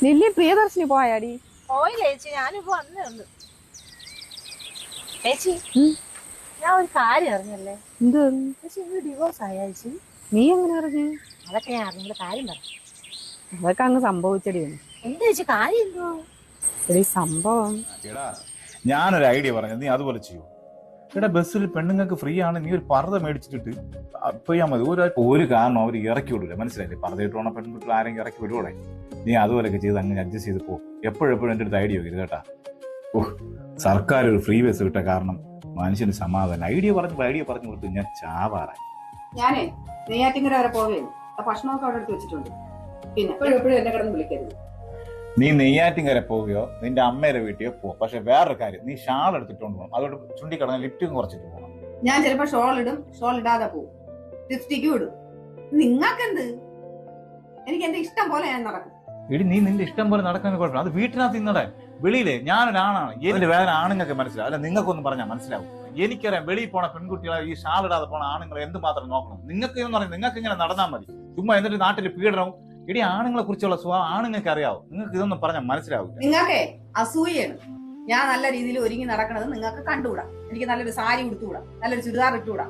Lily Priyadarshini പോയാടി? പോയില്ല ചേച്ചി, ഞാനിപ്പോ വന്നേ ഉള്ളു. ചേച്ചി ഞാൻ ഒരു കാര്യം അറിഞ്ഞല്ലേ. എന്ത്? ചേച്ചി ഇന്ന് ഡിവോഴ്സ് ആയ ചേച്ചി? നീ എങ്ങനെ അറിഞ്ഞു? അതൊക്കെ ഞാൻ അറിഞ്ഞ കാര്യം പറഞ്ഞു. അതൊക്കെ അങ്ങ് സംഭവിച്ചടി. എന്താ ചേച്ചി കാര്യം? എന്തോ എടി സംഭവം. ഞാനൊരു ഐഡിയ പറഞ്ഞു, നീ അതുപോലെ ചെയ്യൂ. ഇവിടെ ബസ്സിൽ പെണ്ണുങ്ങൾക്ക് ഫ്രീ ആണ്, നീ ഒരു പർദ്ദ മേടിച്ചിട്ട് ചെയ്യാൻ മതി. ഒരു കാരണം അവർ ഇറക്കി വിടൂല, മനസ്സിലായില്ലേ? പർദ്ദ ഇട്ടോണ പെൺകുട്ടികൾ ആരെങ്കിലും ഇറക്കി വിടൂടെ? നീ അതുപോലെയൊക്കെ ചെയ്ത് അങ്ങനെ അഡ്ജസ്റ്റ് ചെയ്ത് പോ. എപ്പോഴെപ്പോഴും എൻ്റെ അടുത്ത് ഐഡിയ വെക്കരുത് കേട്ടാ. സർക്കാർ ഒരു ഫ്രീ ബസ് കിട്ട കാരണം മനുഷ്യന് സമാധാനം. ഐഡിയ പറഞ്ഞു കൊടുത്ത് ഞാൻ ചാവാറായി. ഞാനേ നെയ്യാറ്റിങ്കര വരെ പോവുകയാണ്. ഭക്ഷണമൊക്കെ അവിടെ എടുത്ത് വെച്ചിട്ടുണ്ട്. പിന്നെ എപ്പോഴും എന്നെ കിടന്ന് വിളിക്കരുത്. നീ നെയ്യാറ്റിൻകര പോവുകയോ നിന്റെ അമ്മയുടെ വീട്ടിയോ പോ. പക്ഷെ വേറൊരു കാര്യം, നീ ഷാൾ എടുത്തിട്ടുണ്ട് പോകണം. അതോട് ചുണ്ടിക്കടന്ന് ലിപ്റ്റും കുറച്ചിട്ട് പോകണം. ഞാൻ ചിലപ്പോ ഷോൾ ഇടും, ഷോൾ ഇടാതെ പോവും, ലിപ്സ്റ്റിക്കും ഇടും. നിങ്ങൾക്കെന്ത്? എനിക്ക് എന്റെ ഇഷ്ടം പോലെ ഞാൻ നടക്കും. ഇടി നീ നിന്റെ ഇഷ്ടം പോലെ നടക്കാൻ കുഴപ്പമില്ല. അത് വീട്ടിനകത്ത് നിന്നടെ വെളിയിലെ ഞാനൊരാണാണ്. എന്റെ വേദന ആണുങ്ങൾക്ക് മനസ്സിലാവും, അല്ല നിങ്ങൾക്കൊന്നും പറഞ്ഞാൽ മനസ്സിലാവും. എനിക്കറിയാം വെളിയിൽ പോണ പെൺകുട്ടികളെ ഈ ഷാൾ ഇടാതെ പോണ ആണുങ്ങളെ എന്തുമാത്രം നോക്കണം. നിങ്ങൾക്ക് എന്ന് പറഞ്ഞാൽ നിങ്ങൾക്ക് ഇങ്ങനെ നടന്നാൽ മതി. ചുമ്മാ എന്നിട്ട് നാട്ടിൽ പീഡനവും. ഇടി ആണുങ്ങളെ കുറിച്ചുള്ള സ്വഭാവം ആണുങ്ങൾക്ക് അറിയാവും, നിങ്ങൾക്ക് ഇതൊന്നും പറഞ്ഞാൽ മനസ്സിലാവും. നിങ്ങൾക്കേ അസൂയാണ്. ഞാൻ നല്ല രീതിയിൽ ഒരുങ്ങി നടക്കണത് നിങ്ങൾക്ക് കണ്ടുകൂടാ. എനിക്ക് നല്ലൊരു സാരി ഉടുത്തുകൂടാ, നല്ലൊരു ചുരിദാർ ഇട്ടുകൂടാ.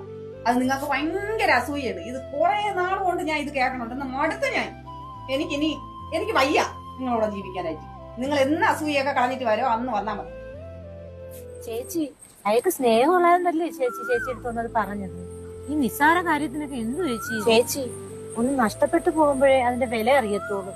അത് നിങ്ങൾക്ക് ഭയങ്കര അസൂയാണ്. ഇത് കുറെ നാൾ കൊണ്ട് ഞാൻ ഇത് കേൾക്കണുണ്ടെന്ന് മടുത്ത് ഞാൻ. എനിക്ക് വയ്യ നിങ്ങളോട് ജീവിക്കാനായിട്ട്. നിങ്ങൾ എന്ന് അസൂയൊക്കെ കളഞ്ഞിട്ട് വരോ അന്ന് വന്നാൽ മതി. ചേച്ചി അയാൾക്ക് സ്നേഹമുള്ളതെന്നല്ലേ ചേച്ചി എടുത്തോന്നത് പറഞ്ഞത്? ഈ നിസ്സാര കാര്യത്തിനൊക്കെ എന്തു ചേച്ചി? ചേച്ചി ഒന്ന് നഷ്ടപ്പെട്ടു പോകുമ്പോഴേ അതിന്റെ വില അറിയത്തുള്ളൂ.